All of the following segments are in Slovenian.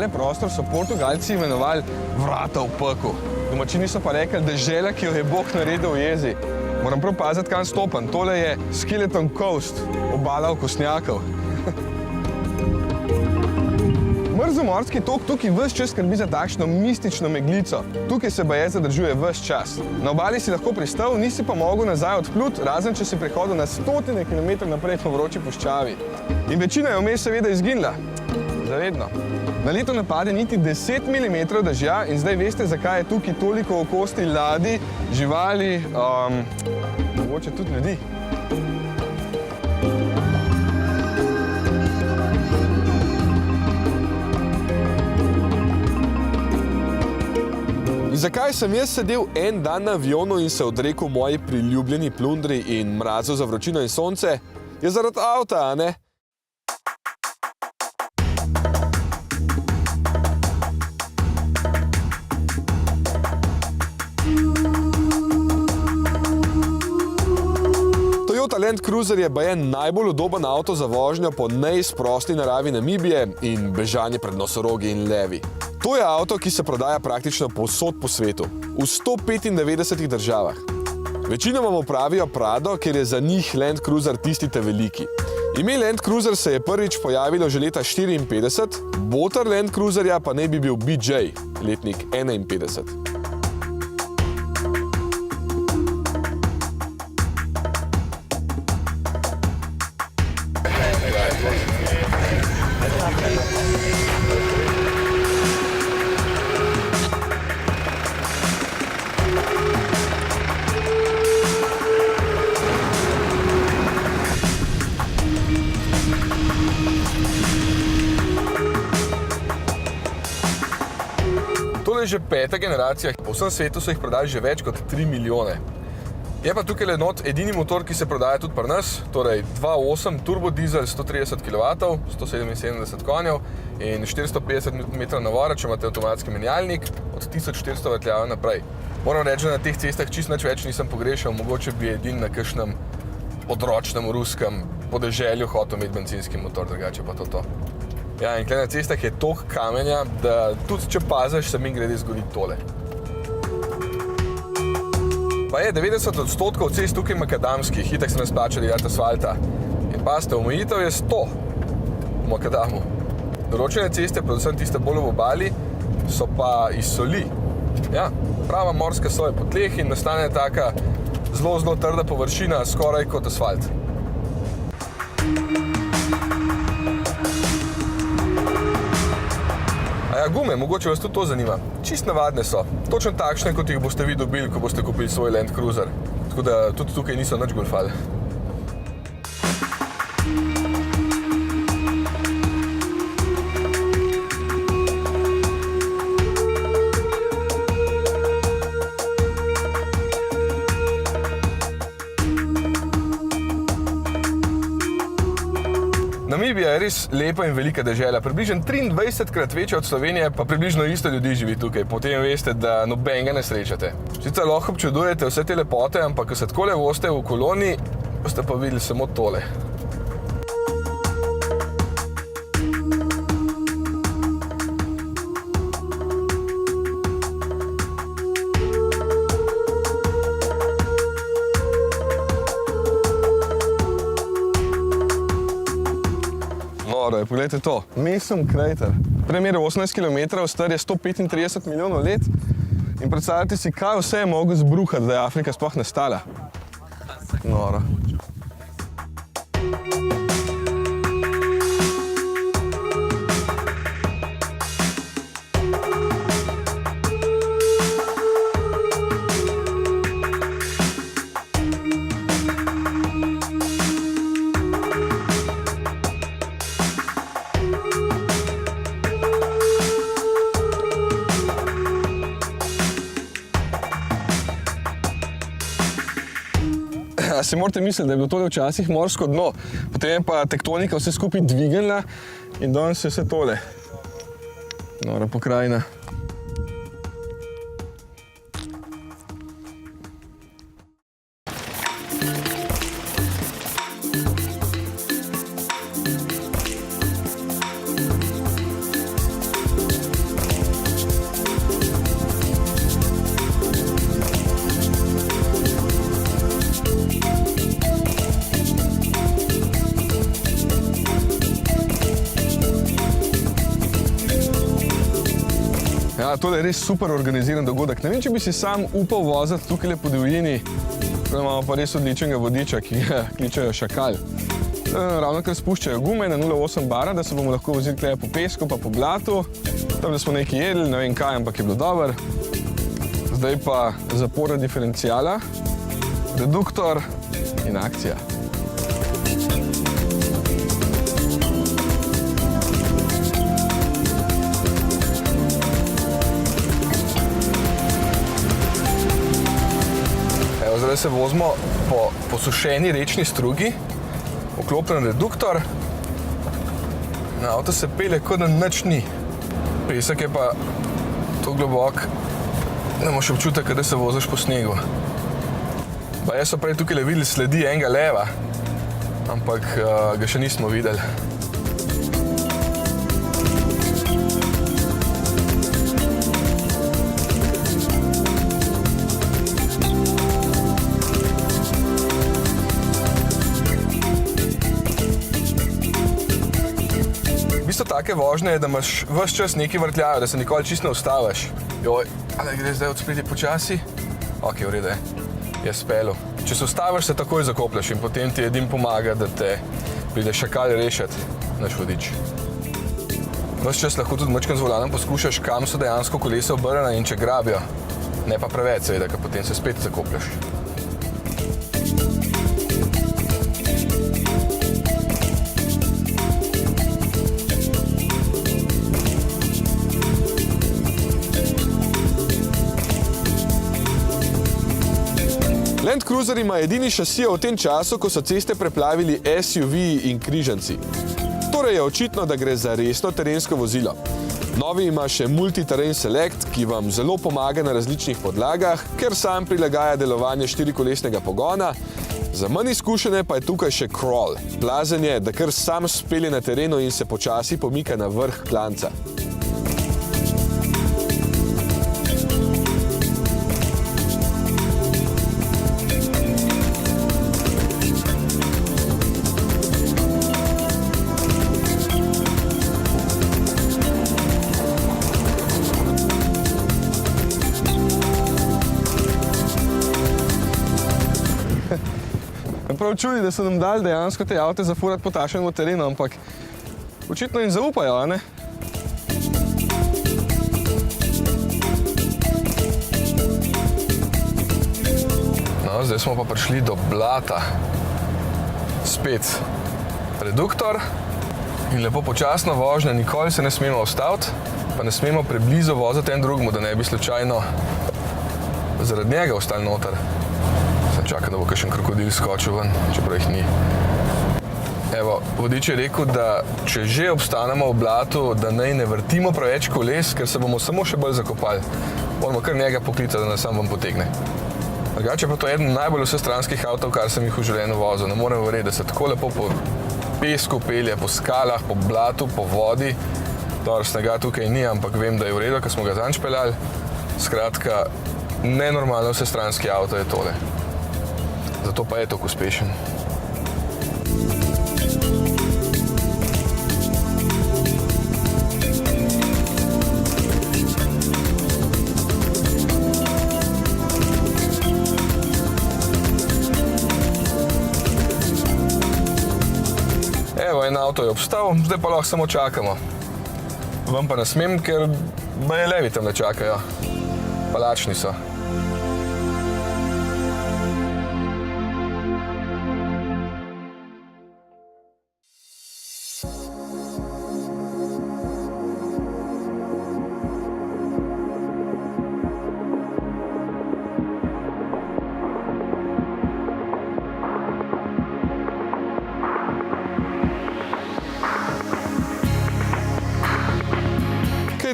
prostor so Portugalci imenovali vrata v pekel. Domačini so pa rekli, dežela, ki jo je Bog naredil v jezi. Moram prav paziti, kam stopam. Tole je Skeleton Coast, obala okostnjakov. Mrzomorski tok tukaj ves čas skrbi za takšno mistično meglico. Tukaj se baje zadržuje ves čas. Na obali si lahko pristal, nisi pa mogel nazaj odplut, razen če si prehodil na stotine kilometrov naprej po vroči puščavi. In večina je vmes seveda izginila. Zavedno. Na leto napade niti 10 mm dežja in zdaj veste, zakaj je tukaj toliko okosti ladij, živali, mogoče tudi ljudi. Zakaj sem jaz sedel en dan na avionu in se odrekel moji priljubljeni plundri in mrazu za vročino in sonce? Je zaradi avta, a ne? Toyota Land Cruiser je baje najbolj udoben avto za vožnjo po neizprosti naravi Namibije in bežanje pred nosorogi in levi. To je avto, ki se prodaja praktično povsod po svetu, v 195 državah. Večinoma mu pravijo Prado, ker je za njih Land Cruiser tisti te veliki. Ime Land Cruiser se je prvič pojavilo že leta 1954, boter Land Cruiserja pa naj bi bil BJ, letnik 51. To je že peta generacija. Po vsem svetu so jih prodali že več kot 3 milijone. Je pa tukaj not edini motor, ki se prodaja tudi pri nas, torej 2.8 turbodizel 130 kW, 177 konjev in 450 Nm/h, če imate avtomatski menjalnik, od 1400 vrtljav naprej. Moram reči, da na teh cestah čisto nič več nisem pogrešal, mogoče bi edin na kakšnem odročnem ruskem podeželju hotel imeti bencinski motor, drugače pa to. Ja, in tukaj na cestah je toliko kamenja, da tudi če paziš, se mi grede zgodi tole. Pa je 90% cest tukaj makadamskih, itak se ne splača delati asfalta. In pazite, omejitev je 100 v makadamu. Določene ceste, predvsem tiste bolj v obali, so pa iz soli. Ja, prava morska sol po tleh in nastane taka zelo trda površina, skoraj kot asfalt. Ja, gume, mogoče vas tudi to zanima. Čist navadne so. Točno takšne, kot jih boste vi dobili, ko boste kupili svoj Land Cruiser. Tako da tudi tukaj niso nič golfali. Namibija je res lepa in velika dežela. Približno 23-krat večja od Slovenije, pa približno isto ljudi živi tukaj. Potem veste, da nobenega ne srečate. Sicer lahko občudujete vse te lepote, ampak ko se takole vozite v koloni, boste pa videli samo tole. Poglejte to, Mason Crater. Premer je 18 km, star je 135 milijonov let in predstavljate si, kaj vse je mogel zbruhati, da je Afrika sploh nastala. Noro. Si morate misliti, da je bilo tole včasih morsko dno, potem je pa tektonika vse skupaj dvignila in danes je vse tole. Nora pokrajina. tole je res super organiziran dogodek. Ne vem, če bi si sam upal voziti tukaj po divjini, imamo pa res odličnega vodiča, ki ga kličejo Šakal. Ravno kar spuščajo gume na 0,8 bara, da se bomo lahko vozili tukaj po pesku pa po blatu. Tam, da smo nekaj jedli, ne vem kaj, ampak je bilo dobro. Zdaj pa zapora diferencijala, reduktor in akcija. Evo, zdaj se vozimo po posušeni rečni strugi, vklopljen reduktor. Na avto se pelje, kot da nič ni. Pesek je pa to globok, da imaš občutek, da se voziš po snegu. Pa jaz so prej tukaj videli sledi enega leva, ampak ga še nismo videli. Take vožnje je, da imaš ves čas nekaj vrtljajo, da se nikoli čisto ne ustaviš. Joj, ali gre zdaj od spredje počasi? Ok, v redu je. Je spelo. Če se ustaviš, se takoj zakoplješ in potem ti edin pomaga, da te pride Šakal rešiti, naš vodič. Ves čas lahko tudi mačkam z volanom poskušaš, kam so dejansko kolesa obrnjena in če grabijo. Ne pa preveč, seveda, ker potem se spet zakoplješ. Land Cruiser ima edini šasijo v tem času, ko so ceste preplavili SUV-ji in križanci. Torej je očitno, da gre za resno terensko vozilo. Novi ima še Multi-Terrain Select, ki vam zelo pomaga na različnih podlagah, ker sam prilagaja delovanje štirikolesnega pogona. Za manj izkušene pa je tukaj še Crawl. Blazen je, da kar sam spelje na terenu in se počasi pomika na vrh klanca. Prav čudi, da so nam dali dejansko te avte zafurati po takšnemu terenu, ampak očitno jim zaupajo, a ne? No, zdaj smo pa prišli do blata. Spet reduktor in lepo počasno vožnja, nikoli se ne smemo ustaviti, pa ne smemo preblizu voziti en drugemu, da ne bi slučajno zaradi njega ostali noter. Čakam, da bo kakšen krokodil skočil ven, čeprav jih ni. Evo, vodič je rekel, da če že obstanemo v blatu, da naj ne vrtimo preveč koles, ker se bomo samo še bolj zakopali. Moramo kar njega poklicati, da nas sam vam potegne. Drugače pa to je eden najbolj vsestranskih avtov, kar sem jih v življenju vozil. Ne morem verjeti, da se tako lepo po pesku pelje, po skalah, po blatu, po vodi. Dobro, snega tukaj ni, ampak vem, da je v redu, ker smo ga zanj peljali. Skratka, nenormalno vsestranski avto je tole. Zato pa je tako uspešen. Evo, en avto je obstal, zdaj pa lahko samo čakamo. Vam pa ne smem, ker baje levi tam ne čakajo. Pa lačni so.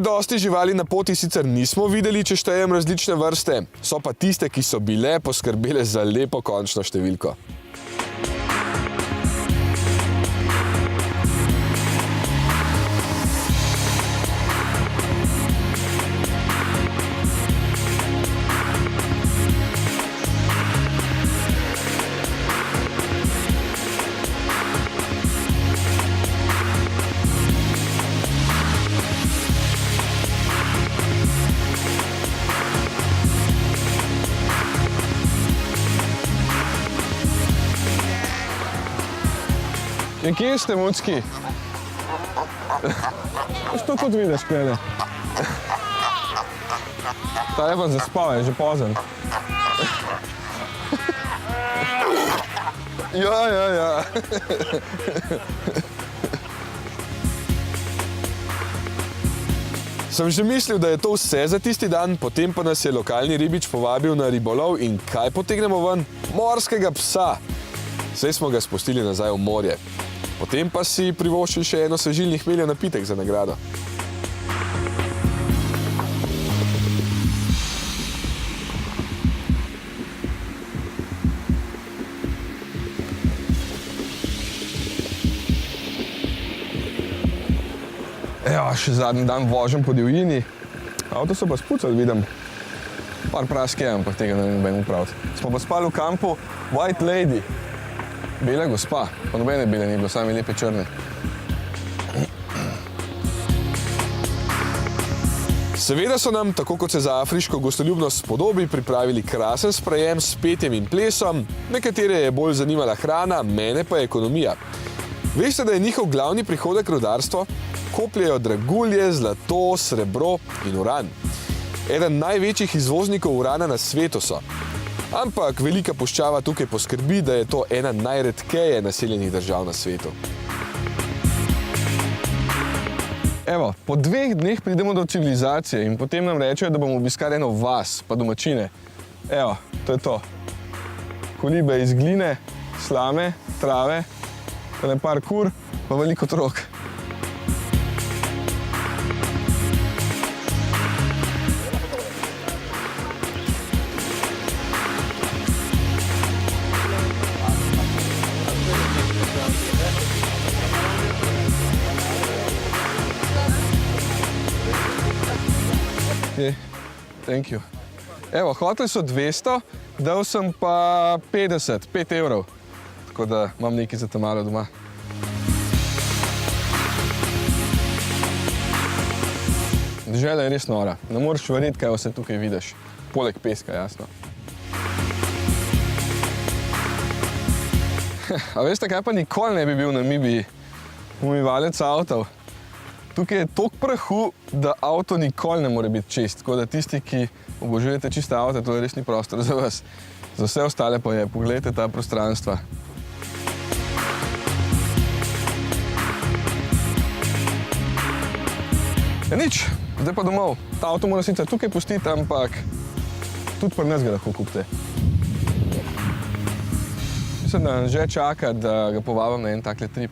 Dosti živali na poti sicer nismo videli, če štejem različne vrste, so pa tiste, ki so bile poskrbele za lepo končno številko. Ja, kje ste, mucki? Što tudi vidiš, klede? Ta je pa zaspal, je že pozen. Ja. Sem že mislil, da je to vse za tisti dan, potem pa nas je lokalni ribič povabil na ribolov in kaj potegnemo ven? Morskega psa. Saj smo ga spustili nazaj v morje. Potem pa si privoščili še eno svežilnih hmeljev napitek za nagrado. Evo, še zadnji dan vožem po divjini. Avto so pa spucali, vidim. Par praške, ampak tega ne vem upraviti. Smo pa spali v kampu White Lady. Bela gospa, pa nobene bele ni bilo, sami lepe črne. Seveda so nam, tako kot se za afriško gostoljubnost spodobi, pripravili krasen sprejem s petjem in plesom. Nekatere je bolj zanimala hrana, mene pa ekonomija. Veste, da je njihov glavni prihodek rudarstvo? Kopljejo dragulje, zlato, srebro in uran. Eden največjih izvoznikov urana na svetu so. Ampak velika puščava tukaj poskrbi, da je to ena najredkeje naseljenih držav na svetu. Evo, po 2 dneh pridemo do civilizacije in potem nam rečejo, da bomo obiskali eno vas, pa domačine. Evo, to je to. Kolibe iz gline, slame, trave, tale par kur, pa veliko otrok. Thank you. Evo, hoteli so 200, dal sem pa 50, 5 evrov. Tako da imam nekaj za tamalo doma. Dežela je res nora. Ne moreš verjeti, kaj vse tukaj vidiš. Poleg peska, jasno. A veste, kaj pa nikoli ne bi bil na Namibiji? Umivalec avtov. Tukaj je toliko prahu, da avto nikoli ne more biti čist. Tako da tisti, ki obožujete čiste avte, to je res ni prostor za vas. Za vse ostale pa je, poglejte ta prostranstva. Ja nič, zdaj pa domov. Ta avto mora sicer tukaj pustiti, ampak tudi pri nas ga lahko kupite. Mislim, da že čaka, da ga povabim na en takle trip.